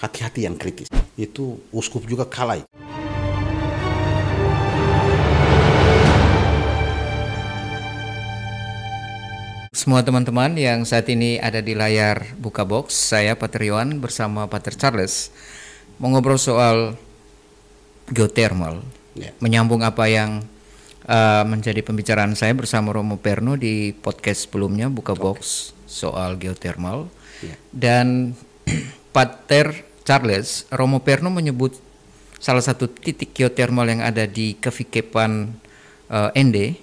hati-hati yang kritis. Itu uskup juga kalah. Semua teman-teman yang saat ini ada di layar Buka Box, saya Pater Yohan bersama Pater Charles mengobrol soal geothermal, menyambung apa yang menjadi pembicaraan saya bersama Romo Perno di podcast sebelumnya Buka Box soal geothermal. Dan Pater Charles, Romo Perno menyebut salah satu titik geothermal yang ada di Kevikepan Ende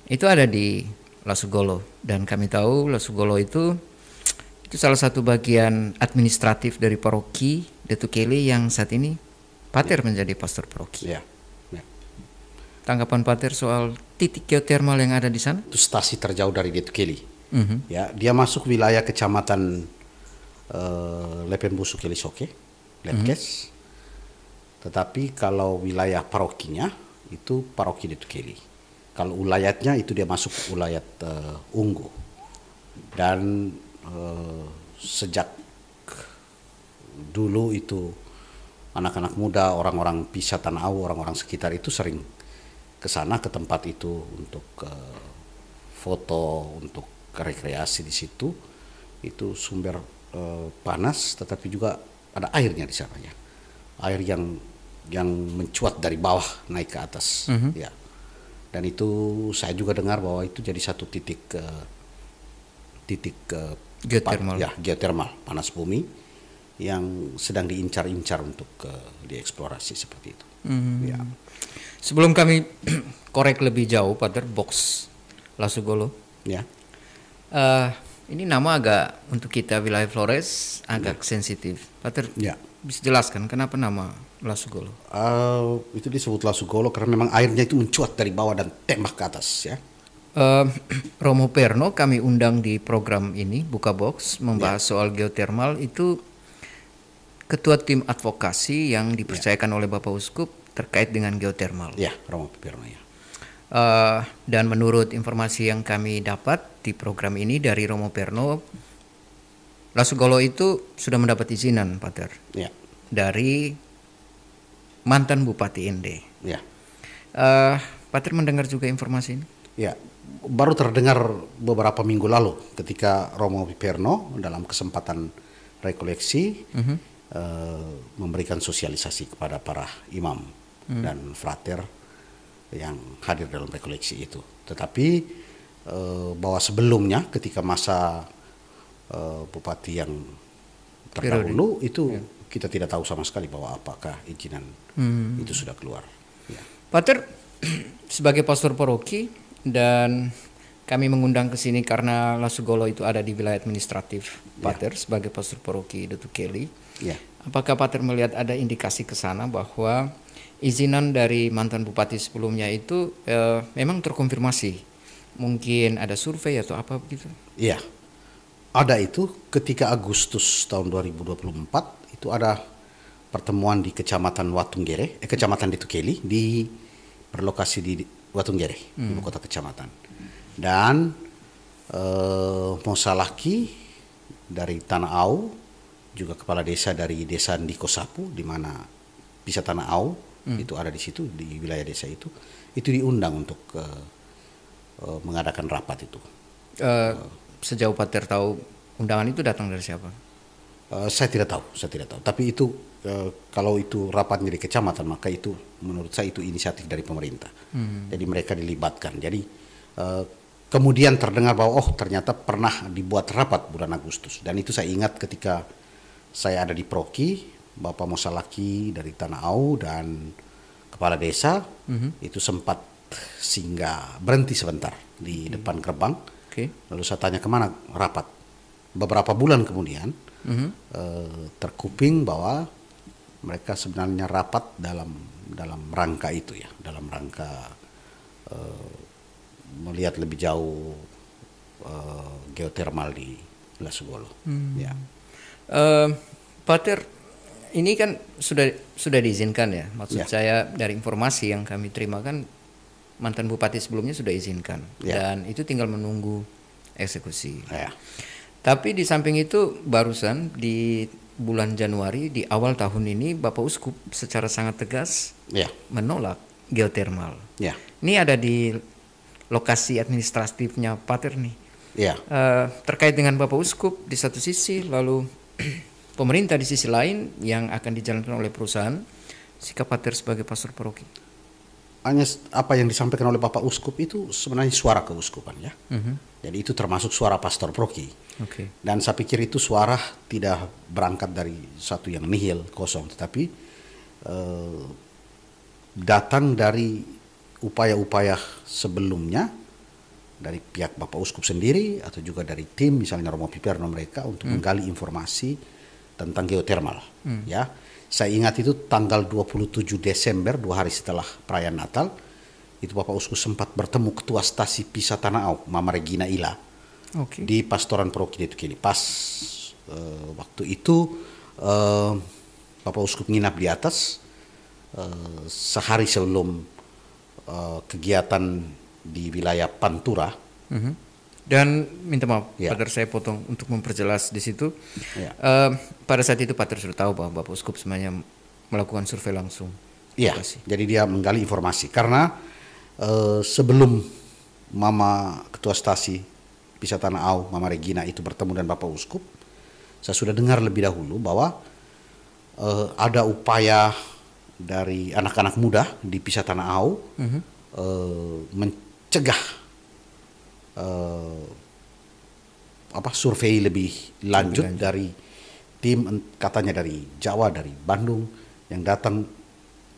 itu ada di Lasugolo, dan kami tahu Lasugolo itu salah satu bagian administratif dari paroki Detukeli yang saat ini Pater menjadi pastor paroki. Tanggapan Pater soal titik geothermal yang ada di sana? Itu stasi terjauh dari Detukeli. Ya, dia masuk wilayah kecamatan Lepenbusu Kelisoke, Letkes. Tetapi kalau wilayah parokinya itu paroki Detukeli. Kalau ulayatnya itu dia masuk ulayat Unggu. Dan sejak dulu itu anak-anak muda, orang-orang Pisa Tanah Au, orang-orang sekitar itu sering ke sana, ke tempat itu untuk foto, untuk rekreasi di situ. Itu sumber panas, tetapi juga ada airnya di sana ya. Air yang mencuat dari bawah naik ke atas. Ya. Dan itu saya juga dengar bahwa itu jadi satu titik geothermal. Geothermal, panas bumi yang sedang diincar-incar untuk dieksplorasi seperti itu. Ya. Sebelum kami korek lebih jauh, Pater, box Lasugolo. Ya. Ini nama agak untuk kita wilayah Flores agak sensitif. Pater, bisa jelaskan kenapa nama Lasugolo? Itu disebut Lasugolo karena memang airnya itu mencuat dari bawah dan tembak ke atas ya. Romo Perno kami undang di program ini Buka Box membahas soal geothermal, itu ketua tim advokasi yang dipercayakan oleh Bapak Uskup terkait dengan geothermal. Ya, Romo Perno ya. Dan menurut informasi yang kami dapat di program ini dari Romo Perno, Lasugolo itu sudah mendapat izinan, Pater, dari mantan Bupati Ende. Pater mendengar juga informasi ini? Ya, baru terdengar beberapa minggu lalu ketika Romo Perno dalam kesempatan rekoleksi memberikan sosialisasi kepada para imam dan frater yang hadir dalam rekoleksi itu. Tetapi bahwa sebelumnya ketika masa bupati yang terdahulu itu kita tidak tahu sama sekali bahwa apakah izinan itu sudah keluar. Ya. Pater, sebagai pastor paroki dan kami mengundang ke sini karena Lasugolo itu ada di wilayah administratif Pater sebagai pastor paroki Detukeli. Apakah Pater melihat ada indikasi ke sana bahwa izinan dari mantan bupati sebelumnya itu memang terkonfirmasi? Mungkin ada survei atau apa begitu? Iya, ada itu ketika Agustus tahun 2024 itu ada pertemuan di Kecamatan Watunggere, Kecamatan Detukeli di berlokasi di Watunggere, ibu kota kecamatan. Dan Mosalaki dari Tanah Au, juga kepala desa dari desa Ndikosapu di mana Pisa Tanah Au itu ada di situ, di wilayah desa itu diundang untuk mengadakan rapat itu. Sejauh Pater tahu undangan itu datang dari siapa? Saya tidak tahu. Tapi itu kalau itu rapatnya di kecamatan, maka itu menurut saya itu inisiatif dari pemerintah. Jadi mereka dilibatkan. Jadi kemudian terdengar bahwa ternyata pernah dibuat rapat bulan Agustus. Dan itu saya ingat ketika saya ada di Proki, Bapak Mosalaki dari Tanah Au dan kepala desa itu sempat singgah berhenti sebentar di depan gerbang. Lalu saya tanya kemana rapat. Beberapa bulan kemudian terkuping bahwa mereka sebenarnya rapat dalam rangka itu ya, dalam rangka melihat lebih jauh geothermal di Lasugolo. Pater, ini kan sudah diizinkan ya. Maksud saya dari informasi yang kami terima kan mantan bupati sebelumnya sudah izinkan dan itu tinggal menunggu eksekusi. Tapi di samping itu barusan di bulan Januari di awal tahun ini Bapak Uskup secara sangat tegas Ya, menolak geotermal. ya, Ini ada di lokasi administratifnya Pater nih. ya. Terkait dengan Bapak Uskup di satu sisi, lalu pemerintah di sisi lain yang akan dijalankan oleh perusahaan, sikap Pater sebagai pastor paroki. Hanya apa yang disampaikan oleh Bapak Uskup itu sebenarnya suara keuskupan ya. Jadi itu termasuk suara pastor paroki. Oke. Dan saya pikir itu suara tidak berangkat dari satu yang nihil, kosong, tetapi datang dari upaya-upaya sebelumnya dari pihak Bapak Uskup sendiri atau juga dari tim misalnya Romo Piperno mereka untuk menggali informasi tentang geotermal. Ya, saya ingat itu tanggal 27 Desember, 2 hari setelah perayaan Natal, itu Bapak Uskup sempat bertemu Ketua Stasi Pisa Tanah Au, Mama Regina Ila, Oke. di Pastoran Paroki Detukini. Pas waktu itu Bapak Uskup nginap di atas sehari sebelum kegiatan di wilayah Pantura. Dan minta maaf, Ya. Pater, saya potong untuk memperjelas di situ. Ya. Pada saat itu Pater sudah tahu bahwa Bapak Uskup sebenarnya melakukan survei langsung. Iya, Lokasi. jadi dia menggali informasi karena sebelum Mama Ketua Stasi Pisa Tanah Au, Mama Regina itu bertemu dengan Bapak Uskup, saya sudah dengar lebih dahulu bahwa ada upaya dari anak-anak muda di Pisa Tanah Au mencegah survei lebih lanjut dari tim katanya dari Jawa, dari Bandung yang datang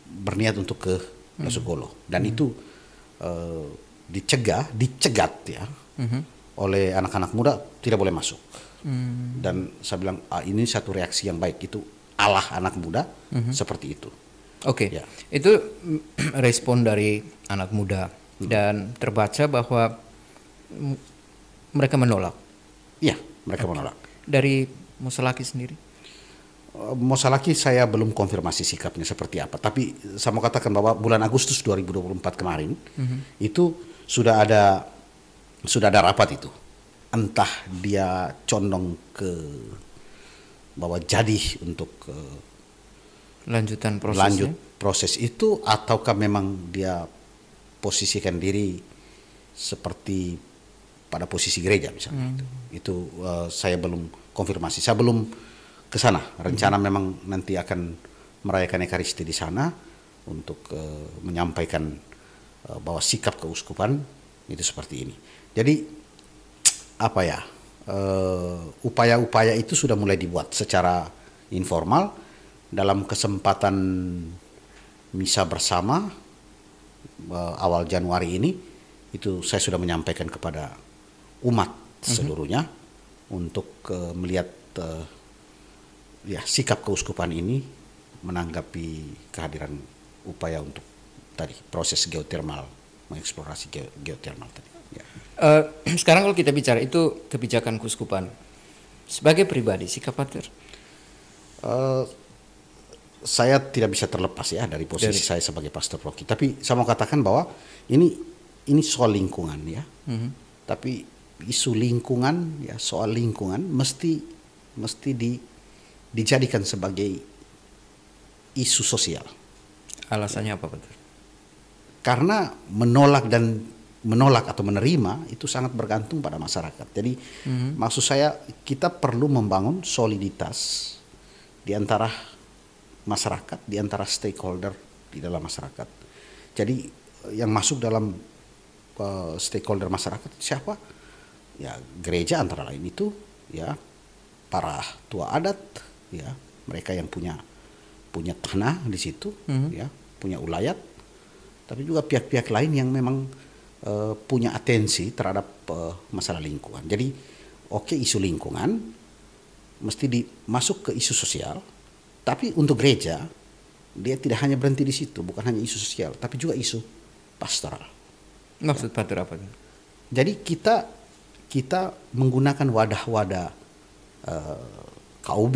berniat untuk ke Lesogolo, dan itu dicegat ya oleh anak-anak muda, tidak boleh masuk. Dan saya bilang ini satu reaksi yang baik, itu Allah anak muda seperti itu. Oke, Ya. itu respon dari anak muda dan terbaca bahwa mereka menolak. Iya, mereka menolak. Dari Musalaki sendiri? Mosalaki saya belum konfirmasi sikapnya seperti apa, tapi saya mau katakan bahwa bulan Agustus 2024 kemarin itu sudah ada rapat itu. Entah dia condong ke bahwa jadi untuk Lanjutan prosesnya? lanjut proses itu, ataukah memang dia posisikan diri seperti pada posisi gereja misalnya. Itu saya belum konfirmasi, saya belum ke sana. Rencana memang nanti akan merayakan Ekaristi di sana untuk menyampaikan bahwa sikap keuskupan itu seperti ini. Jadi apa ya, upaya-upaya itu sudah mulai dibuat secara informal dalam kesempatan misa bersama awal Januari ini. Itu saya sudah menyampaikan kepada umat seluruhnya untuk melihat sikap keuskupan ini menanggapi kehadiran upaya untuk tadi proses geotermal, mengeksplorasi geotermal tadi. Ya. Sekarang kalau kita bicara itu kebijakan keuskupan, sebagai pribadi sikap Pater? Saya tidak bisa terlepas ya dari posisi saya sebagai pastor paroki. Tapi saya mau katakan bahwa ini soal lingkungan ya. Tapi isu lingkungan ya, soal lingkungan mesti dijadikan sebagai isu sosial. Alasannya apa, Pater? Karena menolak atau menerima itu sangat bergantung pada masyarakat. Jadi maksud saya kita perlu membangun soliditas di antara masyarakat, di antara stakeholder di dalam masyarakat. Jadi yang masuk dalam stakeholder masyarakat siapa? Ya gereja antara lain itu, ya para tua adat, ya mereka yang punya tanah di situ, ya punya ulayat, tapi juga pihak-pihak lain yang memang punya atensi terhadap masalah lingkungan. Jadi isu lingkungan mesti masuk ke isu sosial. Tapi untuk gereja, dia tidak hanya berhenti di situ, bukan hanya isu sosial, tapi juga isu pastoral. Maksud Pater apa? Jadi kita menggunakan wadah-wadah KUB,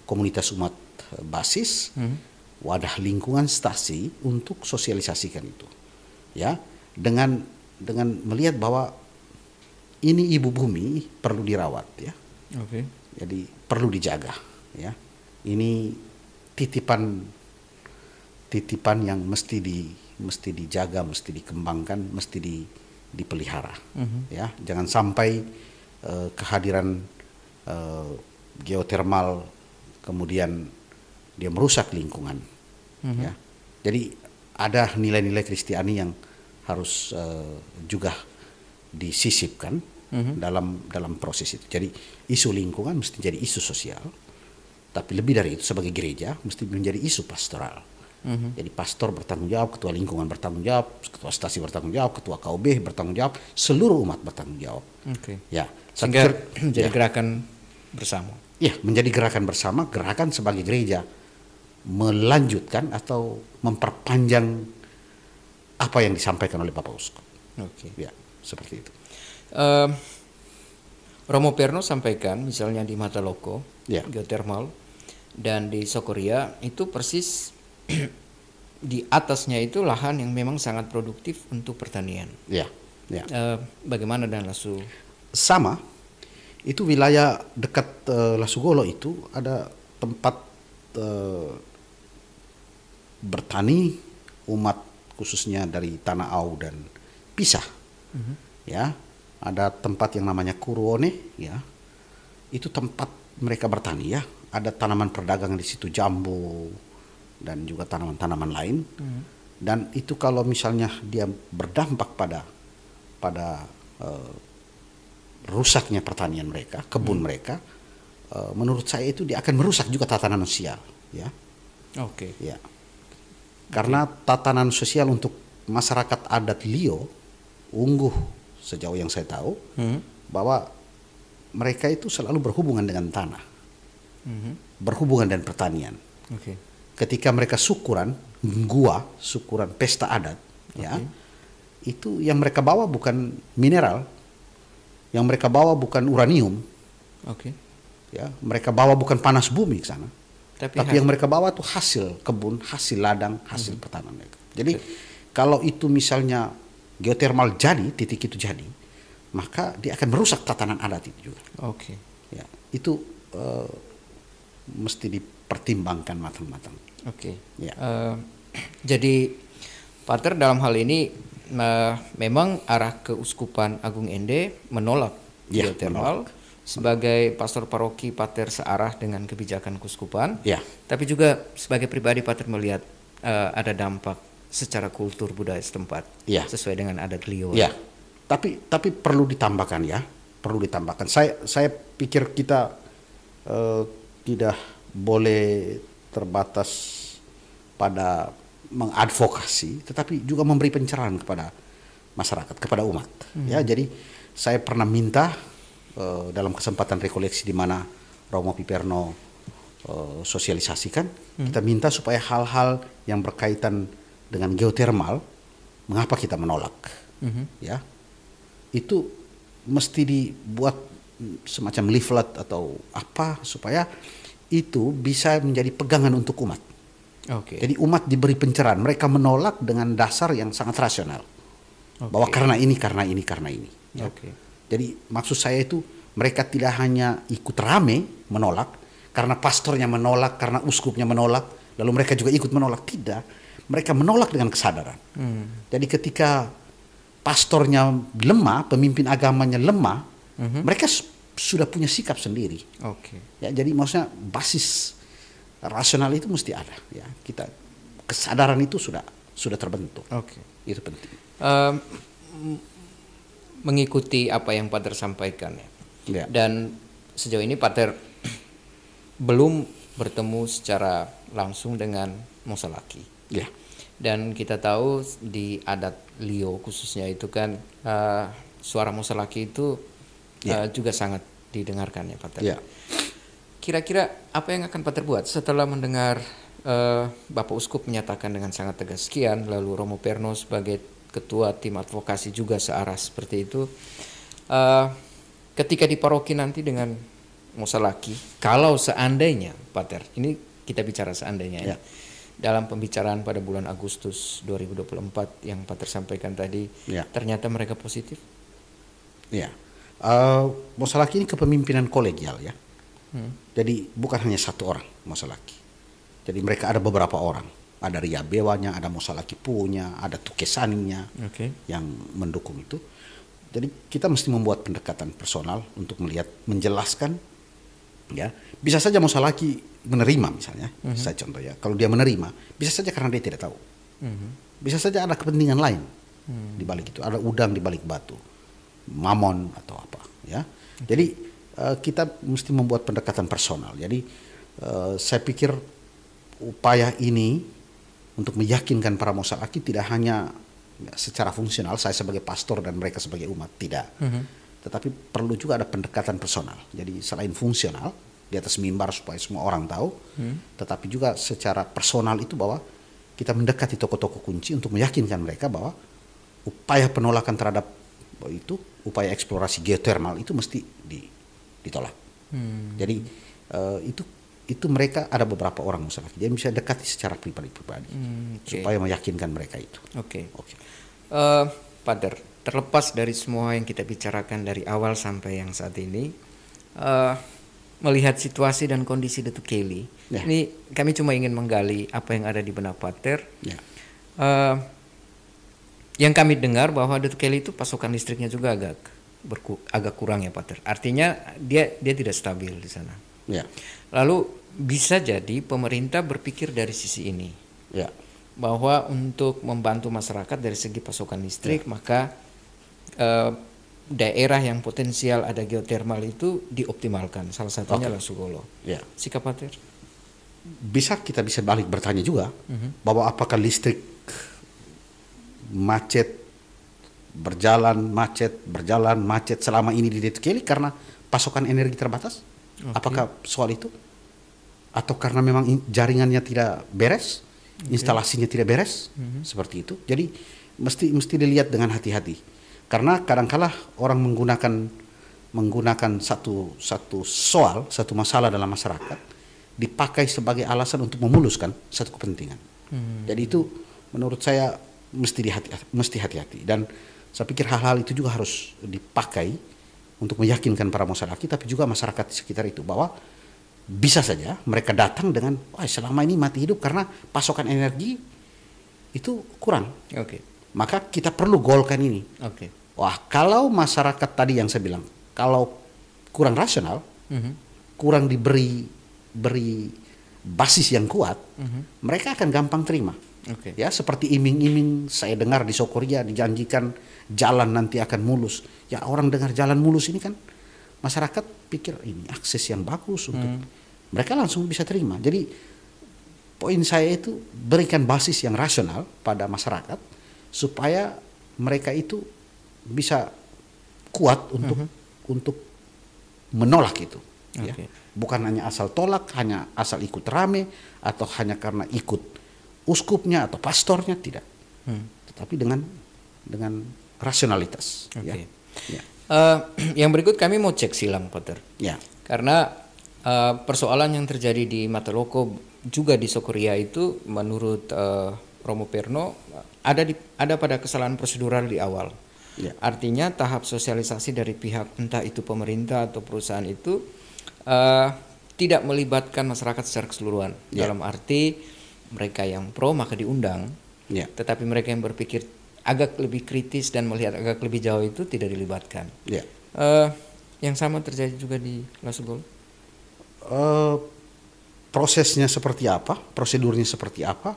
komunitas umat basis, wadah lingkungan stasi untuk sosialisasikan itu, ya, dengan melihat bahwa ini ibu bumi perlu dirawat, ya. Oke. Jadi perlu dijaga, ya. ini titipan yang mesti dijaga, mesti dikembangkan, mesti dipelihara. Ya, jangan sampai kehadiran geotermal kemudian dia merusak lingkungan. Ya, jadi ada nilai-nilai Kristiani yang harus juga disisipkan dalam proses itu. Jadi isu lingkungan mesti jadi isu sosial, tapi lebih dari itu sebagai gereja mesti menjadi isu pastoral. Jadi pastor bertanggung jawab, ketua lingkungan bertanggung jawab, ketua stasi bertanggung jawab, ketua KUB bertanggung jawab, seluruh umat bertanggung jawab. Ya, sehingga menjadi gerakan bersama. Ya, menjadi gerakan bersama, gerakan sebagai gereja melanjutkan atau memperpanjang apa yang disampaikan oleh Bapak Uskup. Ya, seperti itu. Romo Perno sampaikan misalnya di Mataloko, geothermal, dan di Sokoria itu persis di atasnya itu lahan yang memang sangat produktif untuk pertanian. Bagaimana dan Lasu? Sama, itu wilayah dekat Lasugolo itu ada tempat bertani umat khususnya dari Tanah Au dan Pisah. Ya, ada tempat yang namanya Kuruone, ya. Itu tempat mereka bertani, ya. Ada tanaman perdagangan di situ, jambu dan juga tanaman-tanaman lain. Dan itu kalau misalnya dia berdampak pada rusaknya pertanian mereka, kebun mereka, menurut saya itu dia akan merusak juga tatanan sosial, ya. Ya. Karena tatanan sosial untuk masyarakat adat Lio, Ungguh, sejauh yang saya tahu, bahwa mereka itu selalu berhubungan dengan tanah, berhubungan dengan pertanian. Ketika mereka syukuran pesta adat, ya, itu yang mereka bawa bukan mineral, yang mereka bawa bukan uranium, ya, mereka bawa bukan panas bumi ke sana, tapi yang mereka bawa itu hasil kebun, hasil ladang, hasil pertanian mereka. Jadi kalau itu misalnya geotermal jadi, titik itu jadi, maka dia akan merusak tatanan adat itu juga. Ya, itu mesti dipertimbangkan matang-matang. Ya. Jadi Pater dalam hal ini memang arah Keuskupan Agung Ende menolak geotermal. Sebagai pastor paroki, Pater searah dengan kebijakan keuskupan. Tapi juga sebagai pribadi Pater melihat ada dampak secara kultur budaya setempat, sesuai dengan adat Lio. Tapi perlu ditambahkan, ya, perlu ditambahkan. Saya pikir kita tidak boleh terbatas pada mengadvokasi, tetapi juga memberi pencerahan kepada masyarakat, kepada umat. Ya, jadi saya pernah minta dalam kesempatan rekoleksi di mana Romo Piperno sosialisasikan, kita minta supaya hal-hal yang berkaitan dengan geotermal, mengapa kita menolak, ya, itu mesti dibuat semacam leaflet atau apa supaya itu bisa menjadi pegangan untuk umat. Jadi umat diberi pencerahan, mereka menolak dengan dasar yang sangat rasional, bahwa karena ini. Ya. Jadi maksud saya itu mereka tidak hanya ikut rame menolak, karena pastornya menolak, karena uskupnya menolak, lalu mereka juga ikut menolak. Tidak, mereka menolak dengan kesadaran. Jadi ketika pastornya lemah, pemimpin agamanya lemah, mereka sudah punya sikap sendiri. Ya, jadi maksudnya basis rasional itu mesti ada. Ya, kesadaran itu sudah terbentuk. Itu penting. Mengikuti apa yang Pater sampaikan, ya. Dan sejauh ini Pater belum bertemu secara langsung dengan Mosalaki. Dan kita tahu di adat Lio khususnya itu kan suara Mosalaki itu juga sangat didengarkan, ya Pater. Kira-kira apa yang akan Pater buat setelah mendengar Bapak Uskup menyatakan dengan sangat tegas sekian, lalu Romo Perno sebagai ketua tim advokasi juga searah seperti itu, ketika di paroki nanti dengan Mosalaki, kalau seandainya Pater, ini kita bicara seandainya, ya, dalam pembicaraan pada bulan Agustus 2024 yang Pater sampaikan tadi, ternyata mereka positif? Mosalaki ini kepemimpinan kolegial, ya. Jadi bukan hanya satu orang Mosalaki. Jadi mereka ada beberapa orang. Ada Ria Bewanya, ada Mosalaki punya, ada Tukesaninya yang mendukung itu. Jadi kita mesti membuat pendekatan personal untuk melihat, menjelaskan, ya. Bisa saja Mosalaki menerima misalnya, saya contoh ya. Kalau dia menerima, bisa saja karena dia tidak tahu. Bisa saja ada kepentingan lain di balik itu, ada udang di balik batu, mamon atau apa, ya. Jadi kita mesti membuat pendekatan personal. Jadi saya pikir upaya ini untuk meyakinkan para Mosalaki tidak hanya secara fungsional, saya sebagai pastor dan mereka sebagai umat, tidak. Tetapi perlu juga ada pendekatan personal. Jadi selain fungsional di atas mimbar supaya semua orang tahu, tetapi juga secara personal itu bahwa kita mendekati tokoh-tokoh kunci untuk meyakinkan mereka bahwa upaya penolakan terhadap itu, upaya eksplorasi geotermal itu mesti ditolak. Jadi itu mereka ada beberapa orang Mosalaki, dia bisa dekati secara pribadi-pribadi supaya meyakinkan mereka itu. Pater, terlepas dari semua yang kita bicarakan dari awal sampai yang saat ini, melihat situasi dan kondisi Datuk Kelly, ini kami cuma ingin menggali apa yang ada di benak Pater. Yang kami dengar bahwa Datuk Kelly itu pasokan listriknya juga agak kurang ya Pater. Artinya dia tidak stabil di sana. Lalu bisa jadi pemerintah berpikir dari sisi ini, bahwa untuk membantu masyarakat dari segi pasokan listrik, maka daerah yang potensial ada geotermal itu dioptimalkan. Salah satunya Lasugolo. Sikap Pater? Kita bisa balik bertanya juga bahwa apakah listrik berjalan macet selama ini di Datuk Kelly karena pasokan energi terbatas? Apakah soal itu? Atau karena memang jaringannya tidak beres, instalasinya tidak beres, seperti itu. Jadi mesti dilihat dengan hati-hati. Karena kadangkala orang menggunakan satu masalah dalam masyarakat dipakai sebagai alasan untuk memuluskan satu kepentingan. Jadi itu menurut saya mesti hati-hati. Dan saya pikir hal-hal itu juga harus dipakai untuk meyakinkan para Mosalaki, tapi juga masyarakat di sekitar itu bahwa bisa saja mereka datang dengan selama ini mati hidup karena pasokan energi itu kurang. Maka kita perlu golkan ini. Kalau masyarakat tadi yang saya bilang, kalau kurang rasional, kurang diberi basis yang kuat, mereka akan gampang terima. Ya, seperti iming-iming saya dengar di Sokoria dijanjikan jalan nanti akan mulus. Ya, orang dengar jalan mulus ini kan masyarakat pikir ini akses yang bagus untuk mereka langsung bisa terima. Jadi poin saya itu berikan basis yang rasional pada masyarakat supaya mereka itu bisa kuat untuk menolak itu. Ya. Bukan hanya asal tolak, hanya asal ikut rame atau hanya karena ikut uskupnya atau pastornya, tidak. Tetapi dengan rasionalitas. Yang berikut kami mau cek silang, Pater. Karena persoalan yang terjadi di Mataloko juga di Sokoria itu menurut Romo Perno ada pada kesalahan prosedural di awal. Artinya tahap sosialisasi dari pihak entah itu pemerintah atau perusahaan itu tidak melibatkan masyarakat secara keseluruhan. Dalam arti mereka yang pro maka diundang, tetapi mereka yang berpikir agak lebih kritis dan melihat agak lebih jauh itu tidak dilibatkan. Yang sama terjadi juga di Lasugolo. Prosesnya seperti apa, prosedurnya seperti apa,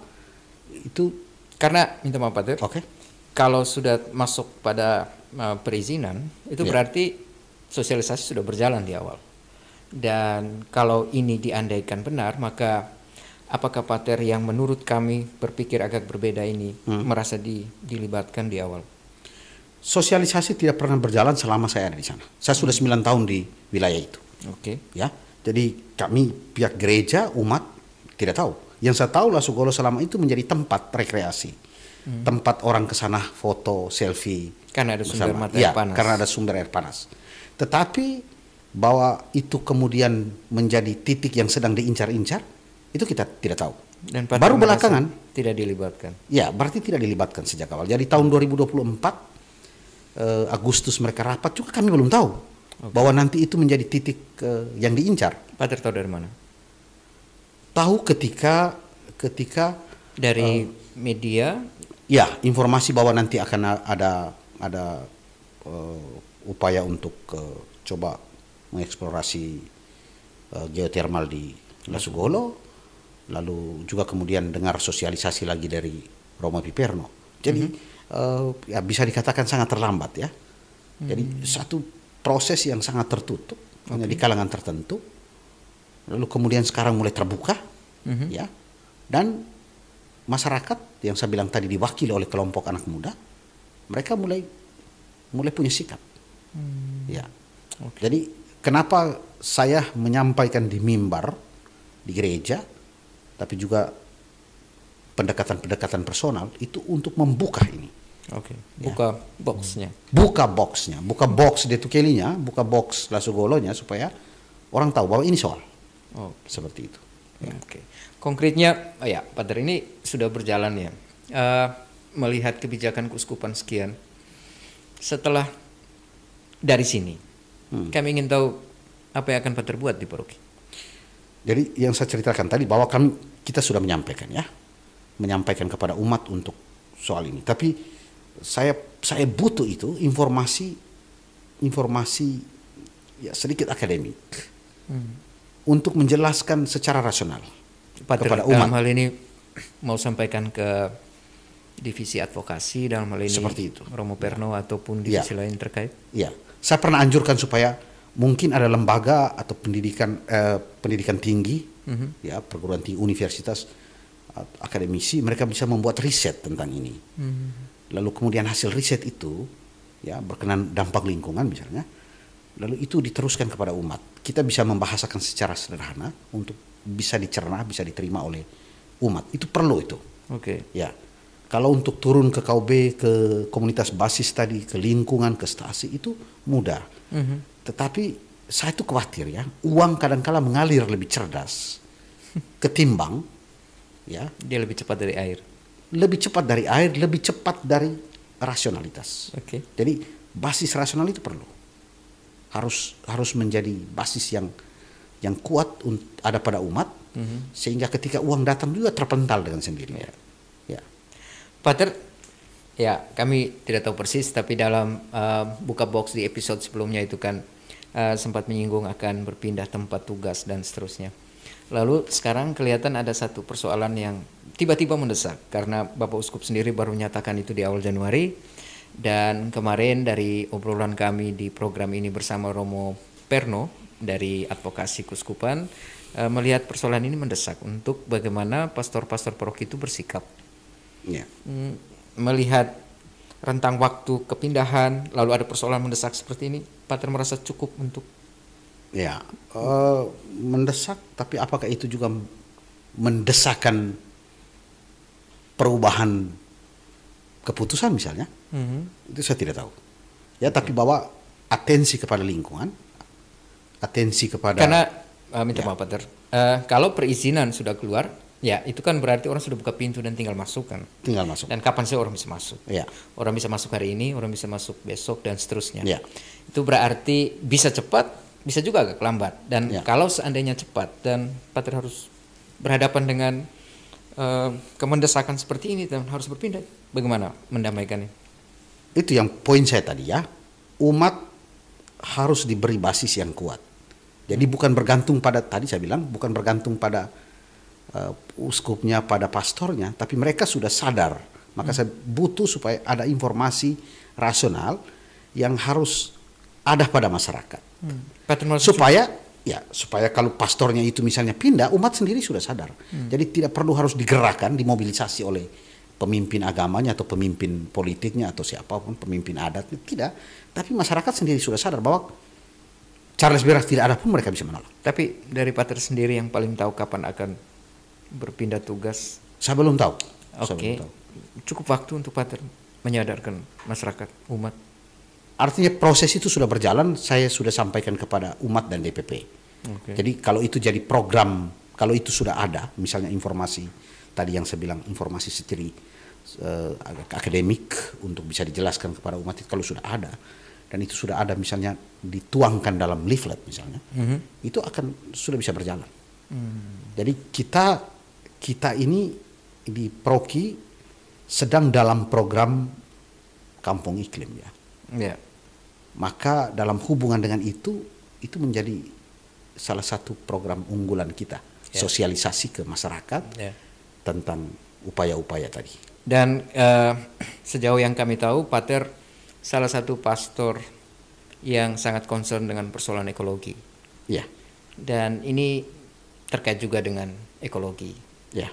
itu karena minta maaf Pater. Kalau sudah masuk pada perizinan, itu berarti sosialisasi sudah berjalan di awal. Dan kalau ini diandaikan benar, maka apakah Pater yang menurut kami berpikir agak berbeda ini merasa dilibatkan di awal? Sosialisasi tidak pernah berjalan selama saya ada di sana. Saya sudah 9 tahun di wilayah itu. Ya, jadi kami pihak gereja, umat tidak tahu. Yang saya tahu Lasugolo selama itu menjadi tempat rekreasi. Tempat orang ke sana foto, selfie. Karena ada sumber air panas. Karena ada sumber air panas. Tetapi bahwa itu kemudian menjadi titik yang sedang diincar-incar, itu kita tidak tahu. Dan baru belakangan tidak dilibatkan. Ya, berarti tidak dilibatkan sejak awal. Jadi tahun 2024 Agustus mereka rapat juga kami belum tahu. bahwa nanti itu menjadi titik yang diincar. Pater tahu dari mana? Tahu ketika dari media. Ya, informasi bahwa nanti akan ada upaya untuk coba mengeksplorasi geotermal di Lasugolo, lalu juga kemudian dengar sosialisasi lagi dari Romo Piperno. Jadi ya bisa dikatakan sangat terlambat ya. Jadi satu proses yang sangat tertutup hanya di kalangan tertentu, lalu kemudian sekarang mulai terbuka, ya, dan masyarakat yang saya bilang tadi diwakili oleh kelompok anak muda, mereka mulai punya sikap, ya. Jadi kenapa saya menyampaikan di mimbar di gereja, tapi juga pendekatan personal itu untuk membuka ini. Buka boxnya. Buka box detukelinya, buka box Lasugolonya supaya orang tahu bahwa ini soal. Seperti itu. Ya. Konkretnya, ya, Pater, ini sudah berjalan ya. Melihat kebijakan keuskupan sekian. Setelah dari sini, kami ingin tahu apa yang akan Pater buat di paroki. Jadi yang saya ceritakan tadi bahwa kita sudah menyampaikan kepada umat untuk soal ini. Tapi saya butuh itu informasi ya sedikit akademik untuk menjelaskan secara rasional Pater, kepada umat. dalam hal ini mau sampaikan ke divisi advokasi dalam hal ini seperti itu, Romo Perno ataupun divisi lain terkait. Ya, saya pernah anjurkan supaya mungkin ada lembaga atau pendidikan tinggi, ya, perguruan tinggi, universitas, akademisi, mereka bisa membuat riset tentang ini. Lalu kemudian hasil riset itu, ya, berkenan dampak lingkungan misalnya, lalu itu diteruskan kepada umat. Kita bisa membahasakan secara sederhana untuk bisa dicerna, bisa diterima oleh umat. Itu perlu itu. Ya. Kalau untuk turun ke KUB, ke komunitas basis tadi, ke lingkungan, ke stasi, itu mudah. Tetapi saya itu khawatir ya, uang kadang-kala mengalir lebih cerdas ketimbang, ya, dia lebih cepat dari air. Lebih cepat dari air, lebih cepat dari rasionalitas. Jadi basis rasional itu perlu. Harus menjadi basis yang kuat ada pada umat, sehingga ketika uang datang juga terpental dengan sendirinya. Ya. Pater, ya, kami tidak tahu persis, tapi dalam buka box di episode sebelumnya itu kan sempat menyinggung akan berpindah tempat tugas dan seterusnya. Lalu sekarang kelihatan ada satu persoalan yang tiba-tiba mendesak karena Bapak Uskup sendiri baru menyatakan itu di awal Januari, dan kemarin dari obrolan kami di program ini bersama Romo Perno dari advokasi keuskupan melihat persoalan ini mendesak untuk bagaimana pastor-pastor paroki itu bersikap. Melihat rentang waktu kepindahan, lalu ada persoalan mendesak seperti ini, Pater merasa cukup untuk? Ya, mendesak, tapi apakah itu juga mendesakan perubahan keputusan misalnya? Itu saya tidak tahu. Ya, tapi bahwa atensi kepada lingkungan, atensi kepada. Karena minta maaf, Pater, kalau perizinan sudah keluar, ya itu kan berarti orang sudah buka pintu dan tinggal masuk kan. Tinggal masuk. Dan kapan sih orang bisa masuk? Ya. Orang bisa masuk hari ini, orang bisa masuk besok dan seterusnya. Ya. Itu berarti bisa cepat, bisa juga agak lambat. Dan kalau seandainya cepat dan Pater harus berhadapan dengan kemendesakan seperti ini dan harus berpindah, bagaimana mendamaikannya? Itu yang poin saya tadi ya. Umat harus diberi basis yang kuat. Jadi bukan bergantung pada, tadi saya bilang, bukan bergantung pada uskupnya, pada pastornya, tapi mereka sudah sadar. Maka saya butuh supaya ada informasi rasional yang harus ada pada masyarakat. Supaya kalau pastornya itu misalnya pindah, umat sendiri sudah sadar. Jadi tidak perlu harus digerakkan, dimobilisasi oleh pemimpin agamanya atau pemimpin politiknya atau siapapun, pemimpin adatnya, tidak. Tapi masyarakat sendiri sudah sadar bahwa Charles Beras tidak ada pun mereka bisa menolak. Tapi dari Pater sendiri yang paling tahu kapan akan berpindah tugas? Saya belum tahu. Cukup waktu untuk Pater menyadarkan masyarakat, umat? Artinya proses itu sudah berjalan, saya sudah sampaikan kepada umat dan DPP. Jadi kalau itu jadi program, kalau itu sudah ada, misalnya informasi, tadi yang saya bilang informasi akademik untuk bisa dijelaskan kepada umat itu kalau sudah ada, dan itu sudah ada misalnya dituangkan dalam leaflet misalnya, itu akan sudah bisa berjalan. Jadi kita ini di Proki sedang dalam program kampung iklim ya. Yeah. Maka dalam hubungan dengan itu menjadi salah satu program unggulan kita, sosialisasi ke masyarakat tentang upaya-upaya tadi. Dan sejauh yang kami tahu, Pater salah satu pastor yang sangat concern dengan persoalan ekologi. Ya. Dan ini terkait juga dengan ekologi. Ya.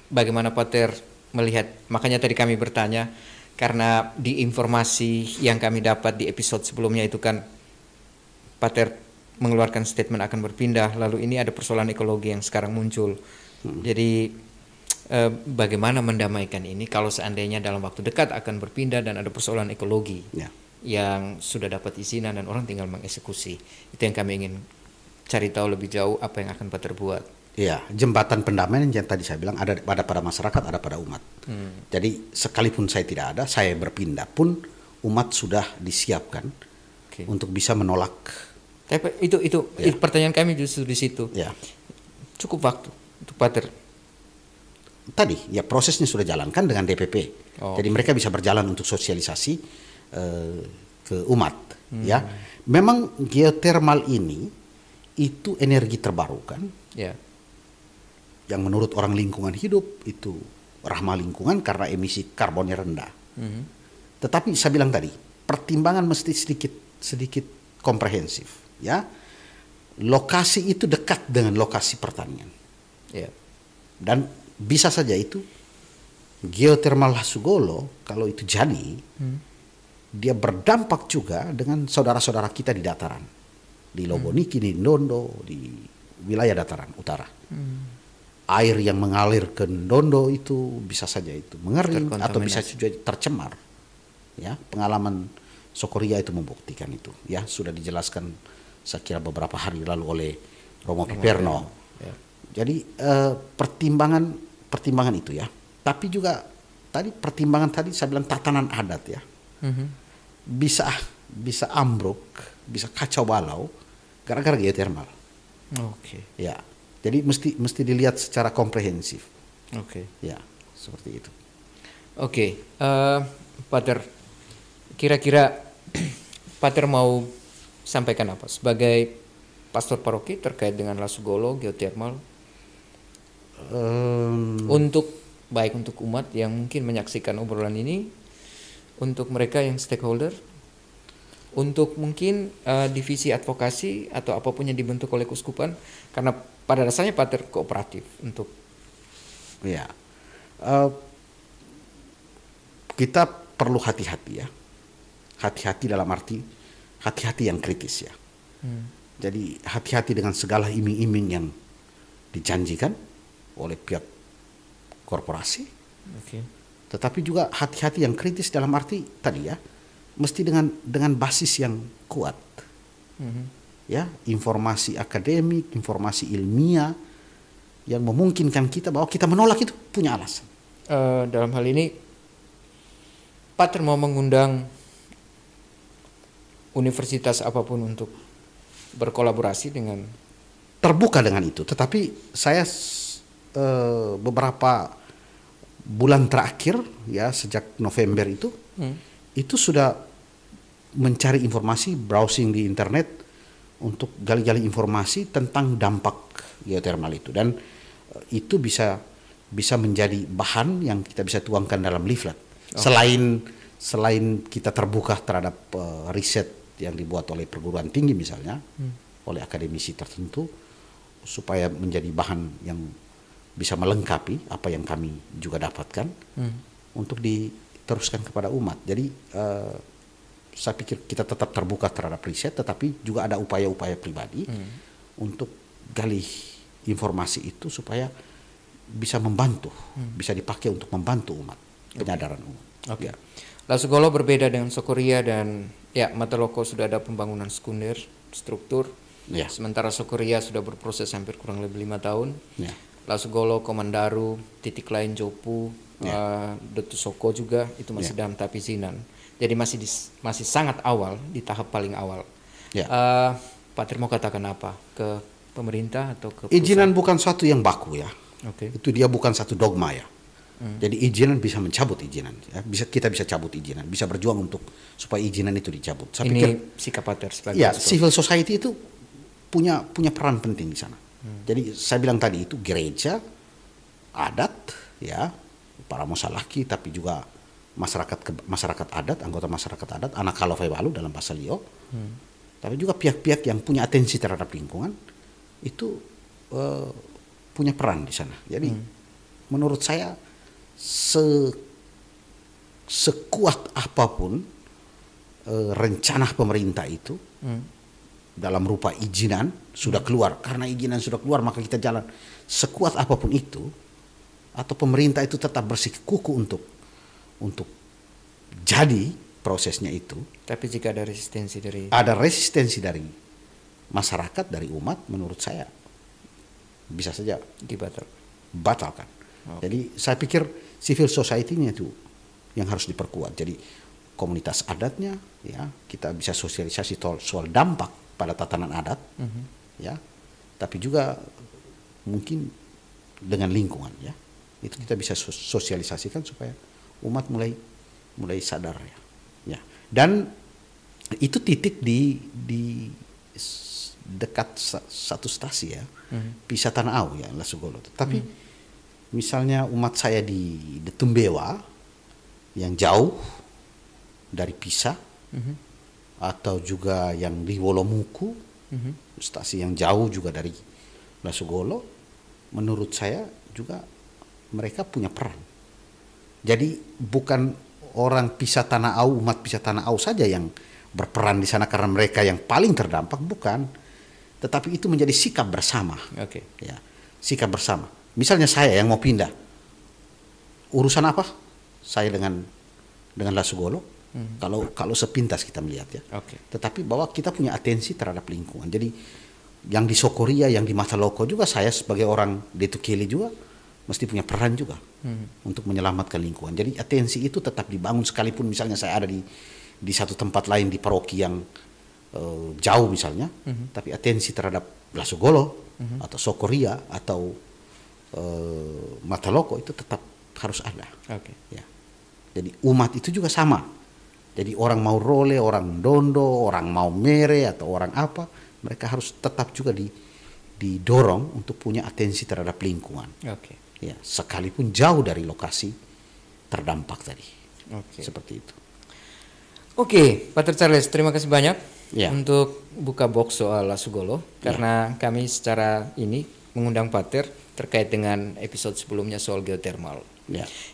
Bagaimana Pater melihat? Makanya tadi kami bertanya, karena di informasi yang kami dapat di episode sebelumnya itu kan Pater mengeluarkan statement akan berpindah, lalu ini ada persoalan ekologi yang sekarang muncul. Jadi bagaimana mendamaikan ini kalau seandainya dalam waktu dekat akan berpindah dan ada persoalan ekologi yang sudah dapat izinan dan orang tinggal mengeksekusi. Itu yang kami ingin cari tahu lebih jauh, apa yang akan Pater buat. Iya, jembatan pendamaian yang tadi saya bilang ada pada masyarakat, ada pada umat. Jadi sekalipun saya tidak ada, saya berpindah pun umat sudah disiapkan untuk bisa menolak. Tapi itu pertanyaan kami justru di situ. Ya. Cukup waktu untuk Pater. Tadi ya prosesnya sudah jalankan dengan DPP. Jadi mereka bisa berjalan untuk sosialisasi ke umat. Ya, memang geotermal ini itu energi terbarukan. Ya. Yang menurut orang lingkungan hidup itu ramah lingkungan karena emisi karbonnya rendah. Tetapi saya bilang tadi, pertimbangan mesti sedikit komprehensif. Ya, lokasi itu dekat dengan lokasi pertanian. Ya. Dan bisa saja itu geotermal Lasugolo kalau itu jadi, dia berdampak juga dengan saudara-saudara kita di dataran, di Loboniki, di Ndondo, di wilayah dataran utara. Air yang mengalir ke Ndondo itu bisa saja itu mengering atau bisa juga tercemar. Ya, pengalaman Sokoria itu membuktikan itu. Ya, sudah dijelaskan saya kira beberapa hari lalu oleh Romo Piperno. Ya. Jadi pertimbangan itu ya. Tapi juga tadi pertimbangan tadi saya bilang tatanan adat ya. Bisa ambruk, bisa kacau balau gara-gara geotermal. Ya. Jadi mesti dilihat secara komprehensif. Ya, seperti itu. Pater, kira-kira Pater mau sampaikan apa sebagai pastor paroki terkait dengan Lasugolo geotermal? Baik untuk umat yang mungkin menyaksikan obrolan ini, untuk mereka yang stakeholder, untuk mungkin divisi advokasi atau apapun yang dibentuk oleh keuskupan, karena pada dasarnya Pater kooperatif untuk. Ya, kita perlu hati-hati ya, hati-hati dalam arti hati-hati yang kritis ya. Jadi hati-hati dengan segala iming-iming yang dijanjikan oleh pihak korporasi. Tetapi juga hati-hati yang kritis dalam arti tadi ya, mesti dengan basis yang kuat. Ya, informasi akademik, informasi ilmiah yang memungkinkan kita bahwa kita menolak itu punya alasan. Dalam hal ini Pater mau mengundang universitas apapun untuk berkolaborasi dengan, terbuka dengan itu. Tetapi saya beberapa bulan terakhir ya, sejak November itu sudah mencari informasi, browsing di internet untuk gali-gali informasi tentang dampak geotermal itu, dan itu bisa menjadi bahan yang kita bisa tuangkan dalam leaflet. Selain kita terbuka terhadap riset yang dibuat oleh perguruan tinggi misalnya, oleh akademisi tertentu, supaya menjadi bahan yang bisa melengkapi apa yang kami juga dapatkan untuk diteruskan kepada umat. Jadi saya pikir kita tetap terbuka terhadap riset, tetapi juga ada upaya-upaya pribadi untuk gali informasi itu supaya bisa membantu, bisa dipakai untuk membantu umat, penyadaran umat. Ya. Lasugolo berbeda dengan Sokoria dan ya Mataloko sudah ada pembangunan sekunder struktur. Ya. Sementara Sokoria sudah berproses hampir kurang lebih 5 tahun. Ya. Lasugolo, Komandaru, titik lain Jopu, Dotu Soko juga itu masih dalam tahap izinan. Jadi masih sangat awal, di tahap paling awal. Ya. Pak Tri mau katakan apa ke pemerintah atau ke Izinan bukan suatu yang baku ya. Oke. Itu dia bukan satu dogma ya. Jadi izinan bisa mencabut izinan ya. Kita bisa cabut izinan, bisa berjuang untuk supaya izinan itu dicabut. Saya pikir sikap Pak Tri sebagai ya, civil society itu punya peran penting di sana. Jadi saya bilang tadi itu gereja, adat ya, para musalaki, tapi juga masyarakat adat, anggota masyarakat adat, anak kalau balu dalam bahasa Lio. Tapi juga pihak-pihak yang punya atensi terhadap lingkungan itu punya peran di sana. Jadi menurut saya sekuat apapun rencana pemerintah itu dalam rupa izinan sudah keluar, karena izinan sudah keluar maka kita jalan. Sekuat apapun itu, atau pemerintah itu tetap bersikukuh untuk jadi prosesnya itu. Tapi jika ada resistensi dari masyarakat, dari umat, menurut saya bisa saja batalkan. Jadi saya pikir civil society-nya itu yang harus diperkuat. Jadi komunitas adatnya ya, kita bisa sosialisasi soal dampak pada tatanan adat ya, tapi juga mungkin dengan lingkungan ya. Itu kita bisa sosialisasikan supaya umat mulai sadar ya. Dan itu titik di dekat satu stasi ya, Pisa Tanah Au ya, Lasugolo. Tapi misalnya umat saya di Tumbewa yang jauh dari Pisa, atau juga yang di Wolomuku, stasi yang jauh juga dari Lasugolo, menurut saya juga mereka punya peran. Jadi bukan orang Pisa Tanah Au, umat Pisa Tanah Au saja yang berperan di sana karena mereka yang paling terdampak, bukan. Tetapi itu menjadi sikap bersama. Ya, sikap bersama. Misalnya saya yang mau pindah, urusan apa? Saya dengan Lasugolo. Kalau sepintas kita melihat ya. Tetapi bahwa kita punya atensi terhadap lingkungan. Jadi yang di Sokoria, yang di Mataloko juga, saya sebagai orang Detukeli juga mesti punya peran juga untuk menyelamatkan lingkungan. Jadi atensi itu tetap dibangun, sekalipun misalnya saya ada di satu tempat lain di paroki yang jauh misalnya, tapi atensi terhadap Lasugolo atau Sokoria atau Mataloko itu tetap harus ada. Ya. Jadi umat itu juga sama. Jadi orang mau Role, orang Dondo, orang mau Mere atau orang apa, mereka harus tetap juga didorong untuk punya atensi terhadap lingkungan. Ya, sekalipun jauh dari lokasi terdampak tadi. Seperti itu. Pater Charles, terima kasih banyak untuk buka box soal Lasugolo, karena kami secara ini mengundang Pater terkait dengan episode sebelumnya soal geothermal.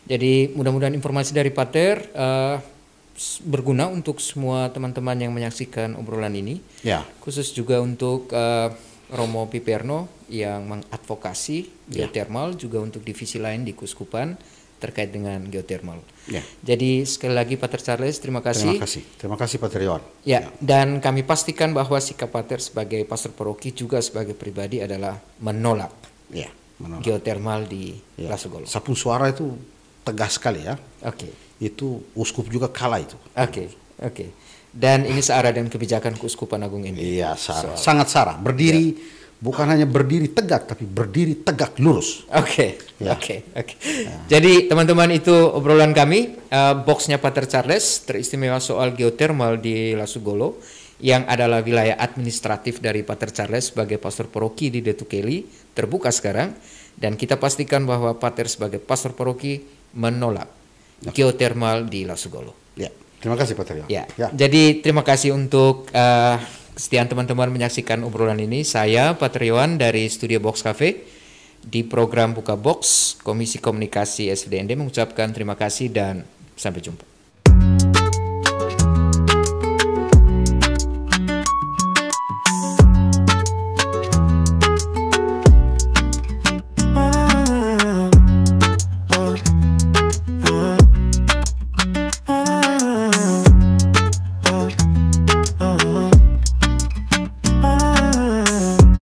Jadi mudah-mudahan informasi dari Pater berguna untuk semua teman-teman yang menyaksikan obrolan ini. Khusus juga untuk Romo Piperno yang mengadvokasi geothermal, juga untuk divisi lain di Kuskupan terkait dengan geothermal. Jadi sekali lagi Pater Charles, terima kasih. Terima kasih Pater Iwan. Dan kami pastikan bahwa sikap Pater sebagai pastor paroki juga sebagai pribadi adalah menolak geothermal di Lasugolo. Sapung suara itu tegas sekali ya. Itu uskup juga kalah itu. Dan ini searah dengan kebijakan Keuskupan Agung ini. Iya, sangat sarah. Berdiri, bukan hanya berdiri tegak, tapi berdiri tegak lurus. Jadi teman-teman, itu obrolan kami, boxnya Pater Charles, teristimewa soal geothermal di Lasugolo, yang adalah wilayah administratif dari Pater Charles sebagai pastor paroki di Detukeli, terbuka sekarang, dan kita pastikan bahwa Pater sebagai pastor paroki menolak geothermal di Lasugolo. Terima kasih Pater. Jadi terima kasih untuk kesetiaan teman-teman menyaksikan obrolan ini. Saya Pater Yohan dari Studio Box Cafe di program Buka Box Komisi Komunikasi SVDND mengucapkan terima kasih dan sampai jumpa.